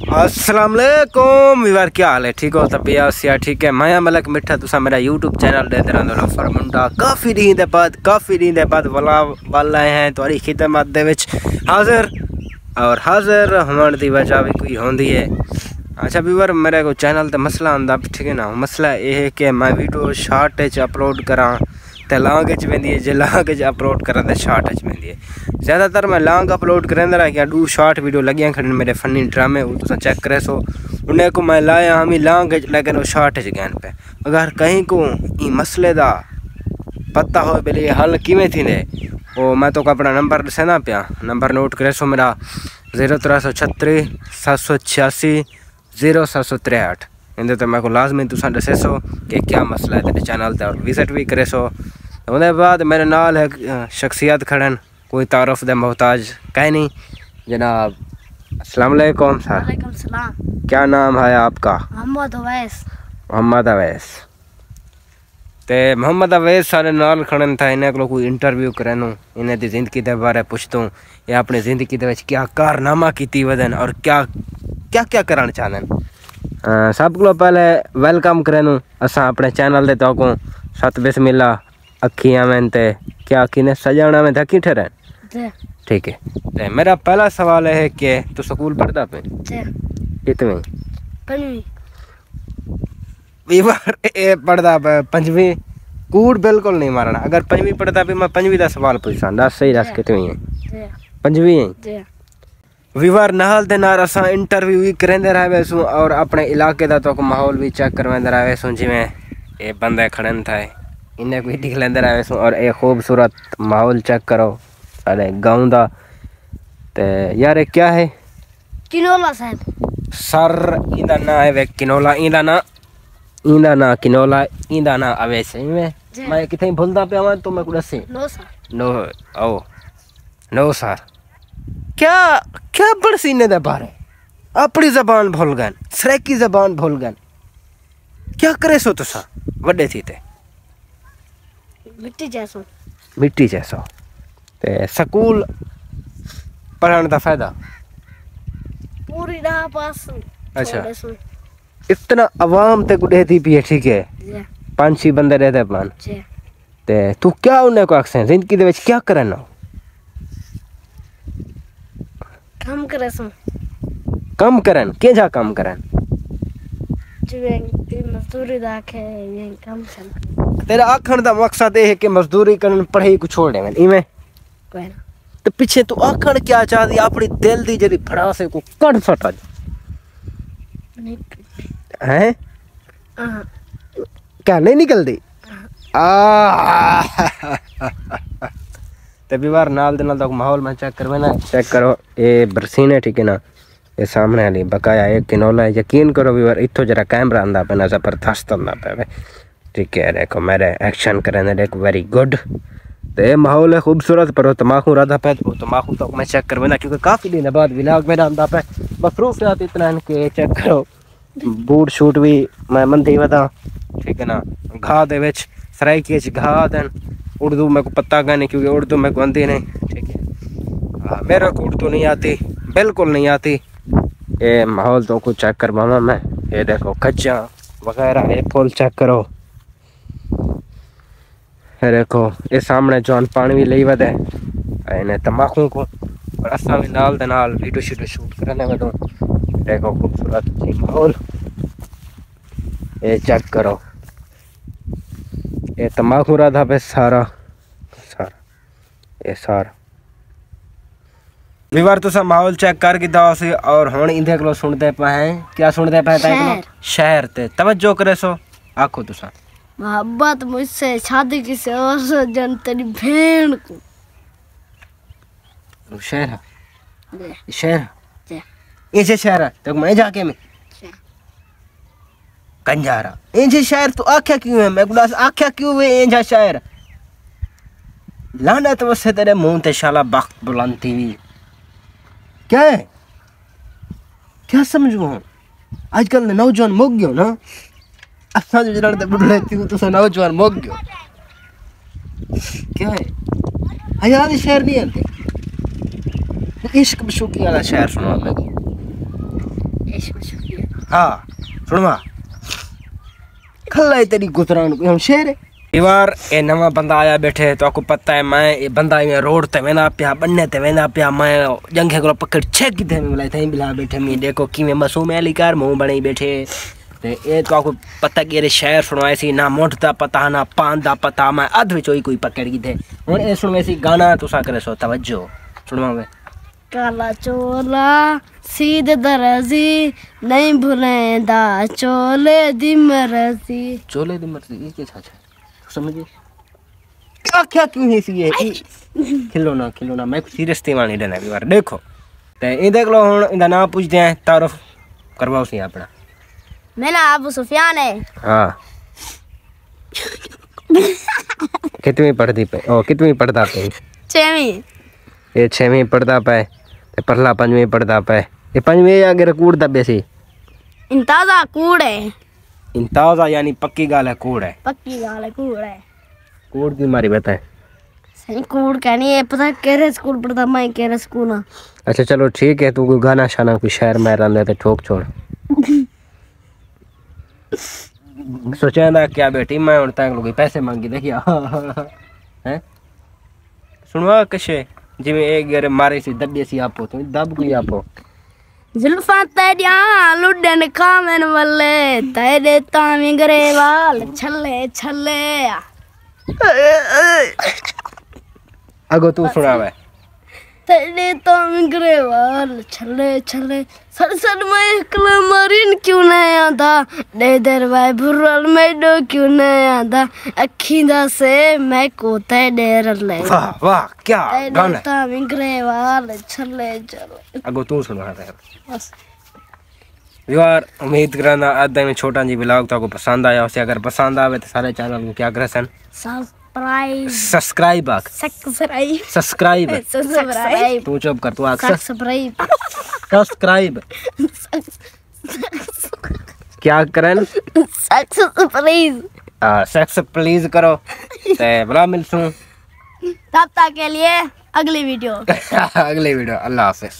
अस्सलाम वालेकुम वीवर, क्या हाल है? ठीक हो? तबियत सिया ठीक है? मैं मलक मिठा, तुसा मेरा यूट्यूब चैनल दे रहा फरमुंडा काफ़ी दिन दे बाद वाला हैं तुम्हारी खिदमत दे विच हाजिर और हाजिर होने की वजह भी कोई होंदी है। अच्छा वीवर, मेरे को चैनल ते मसला आंदा, ठीक है ना। मसला यह है कि मैं वीडियो शार्ट अपलोड करा तो लॉन्ग वेंदी है, जो लॉन्ग अपलोड करा तो शार्ट वेंदी है। ज़्यादातर मैं लॉन्ग अपलोड करेंदा रहा, क्या डू शार्ट वीडियो लगियां खड़न मेरे फनी ड्रामे, वो तुम चेक करे सो उन्हें को मैं लाया हमें लॉन्ग लेकिन वो शार्ट गैन पे। अगर कहीं को ई मसले का पता हो भले हल किमें थी वो मैं तो अपना नंबर दसेना पिया, नंबर नोट करे सो मेरा 0336 786 0763। इंदे तो मैं को लाजमी तुसा दसे सो कि क्या मसला है तेरे चैनल ते और विजिट भी करे सो। उसके बाद मेरे नाल है शख्सियत खड़न, कोई तारुफ दे मोहताज कहीं नहीं जनाब। अस्सलाम वालेकुम सर। वालेकुम सलाम। क्या नाम है आपका? मोहम्मद अवैस। मोहम्मद अवैस। ते मोहम्मद अवैस सारे नाल खड़न था, इन्हें को कोई इंटरव्यू करनू, इन्हें दी जिंदगी के बारे पुछतूँ, ये अपनी जिंदगी दे विच क्या कारनामा कीती वदन और क्या क्या क्या करना चाहते। सब को पहले वेलकम करनू असा अपने चैनल दे तो को सत बिस्मिल्लाह अखियां में ते क्या किने सजाना में थकी ठहरे, ठीक है। ते मेरा पहला सवाल है कि तू स्कूल पढ़ता पे कितवें? पंजवीं। वीवर ए पढ़दा पे पंजवीं? कूड़ बिल्कुल नहीं मारना। अगर पंजवीं पढ़ता पे मैं पंजवीं का सवाल पूछा, दस सही दस कितवीं है? पंजवीं है। वीवर नाल दे नाल असा इंटरव्यू भी करेंदे रहे वैसू और अपने इलाके का तो माहौल भी चेक करवाते रहे वैसू, जिमें ये बंदे खड़न था इन्हें कोई दिख लेंदे रहे वैसू। और ये खूबसूरत माहौल चेक करो सारे गाँव का। तो यार क्या है? किनोला साहब। सर इंदा ना है वे किनोला, इंदा ना किनोला, इंदा ना अवैस। मैं कितने भूलता पे आवा तो मैं को दसे नो सर। No sir. क्या क्या बड़ सीने दे बारे अपनी जबान भूल गए, सरेकी जबान भूल गए। क्या करे सो तुसा वड्डे थी ते? मिट्टी जैसो। ते स्कूल पढ़ने का फायदा पूरी राह पास। अच्छा, इतना आवाम ते गुडे थी पिए, ठीक है। 5-6 बंदे रहते पान ते तू क्या उन्हें को अक्से जिंदगी दे विच क्या करना? कम करन के जा कम करन मजदूरी दाखे ये कम सन। तेरा आखण दा मकसद है कि मजदूरी करन पढ़ाई को छोड़ देवन इमे कोई ना। तो पीछे तू आखण क्या चाहती? अपनी दिल दी जड़ी भड़ासे को कट फटा है क्या नहीं निकलदी ते बीवार नाल दे नाल तक माहौल में चेक करवे ना, चेक करो ये बरसीन है, ठीक है ना। ये सामने वाली बकाया एक किनोला है, यकीन करो बीवार इतो जरा कैमरा आंदा पे ना जबरदस्त आंदा पे, ठीक है। देखो मेरे एक्शन करें देखो वेरी गुड। तो ये माहौल है खूबसूरत, पर तमाकू रहा पे तो तमाकू तो मैं चेक करवे ना, क्योंकि काफ़ी दिन बाद विलाग मेरा आंदा पे मसरूफियात इतना इनके चेक करो। बूट शूट भी मैं मंदी वदा, ठीक है ना। घा दे विच सराइकी घा देन, उर्दू मेरे को पता का नहीं क्योंकि उर्दू मेरे को आती नहीं, ठीक है। हाँ मेरे को उर्दू नहीं आती, बिल्कुल नहीं आती। ये माहौल तो कुछ चेक करवावा मैं। ये देखो कच्चा वगैरह, ये फूल चेक करो। ये देखो ये सामने जौन पानी भी ले वदे इन्हें तम्बाकू को, और असा भी नाल दे नाल वीडियो शूट करने वदो। देखो खूबसूरत माहौल, ये चेक करो। ये तम्बाकू रहा था पे सारा ये सारा विवार तुसा माहौल चेक कर के दाओ से। और हुन इंदे को सुनते पे हैं, क्या सुनते पे हैं? शहर ते तवज्जो करे सो आखो तुसा। मोहब्बत मुझसे, शादी किसी और से, जन तेरी भेड़ को। शहर ये शहर तो मैं जाके में कंजारा इंजे शायर तो आख्या क्यों है? मैं गुलास आख्या क्यों है इंजा शायर? लानत वसे तेरे मुंह ते शाला वक्त बुलंदी हुई क्या है? क्या समझो आजकल नौजवान मुक गयो ना, असा जो जरा ते बुढ़े थी तो नौजवान मुक गयो। क्या है हजार शहर नहीं आते, इश्क बशुकी वाला शहर सुना मेरे को। हाँ सुनवा खल्ला तेरी गुजरान हम शेर दीवार ए नवा बंदा आया बैठे तो आपको पता है मैं ये बंदा ये रोड ते वेना पिया बन्ने ते वेना पिया मैं जंगे को पकड़ छेक दे में बुलाए थे बिला बैठे मी देखो कि मैं मासूम अली कार मुंह बणी बैठे ते ए तो आपको पता कि रे शहर सुनवाए सी ना मोट दा पता ना पान दा पता मैं अध विचोई कोई पकड़ की थे हुन ए सुनवे सी गाना तुसा करे सो तवज्जो सुनवावे काला चोला सीधे दरजी नहीं भूलेंदा चोले दी मर्जी ये क्या छा समझे क्या क्यों है सी ये खिलौना मैं सीरियस ते वाली देना भी बार देखो ते ई देख लो हुन इंदा नाम पूछदे हैं तारुफ करवाओ सी अपना मेरा अबू सुफियान है हां कितनी पढ़ती पे ओ कितनी पढ़ता पे 6वीं ये 6वीं पढ़ता पे ते पहला 5वीं पढ़ता पे ये 5वीं अगर कूड़दा बेसी इंताजा कूड़ है इंताजा यानी पक्की गाल है कूड़ है कूड़ की मारी बताए सही कूड़ कहनी है पता केरे स्कूल पढ़ता मैं केरे स्कूल ना अच्छा चलो ठीक है तू कोई गाना शाना कोई शहर में रहने ते ठोक छोड़ सोचा ना क्या बेटी मैं और तक लोग पैसे मांगी देखिया हैं सुनवा कशे जिਵੇਂ एक गर मारे सी दबे सी आपो तो दब कोई आपो जुल्फा तेरिया लुडन खामन वाले तेरे तामी गरेवाल छल्ले छल्ले अगो तू सुनावे तेरे तामी गरेवाल छल्ले छल्ले सर सर में कल मरीन क्यों नहीं आता दे दर भाई भुरल में डो क्यों नहीं आता अखींदा से मैं को ते डेर ले वाह वाह क्या गाना तामी गरेवाल छल्ले छल्ले अगो तू सुनावे बस यार उम्मीद करना आज में छोटा जी ब्लॉग तो आपको पसंद आया उसे अगर पसंद आवे तो सारे चैनल को क्या करे सन सब्सक्राइब तू चुप कर तू सब्सक्राइब क्या करन सक्सेस प्लीज करो ते बड़ा मिलसूं तब तक के लिए अगली वीडियो अल्लाह हाफिज।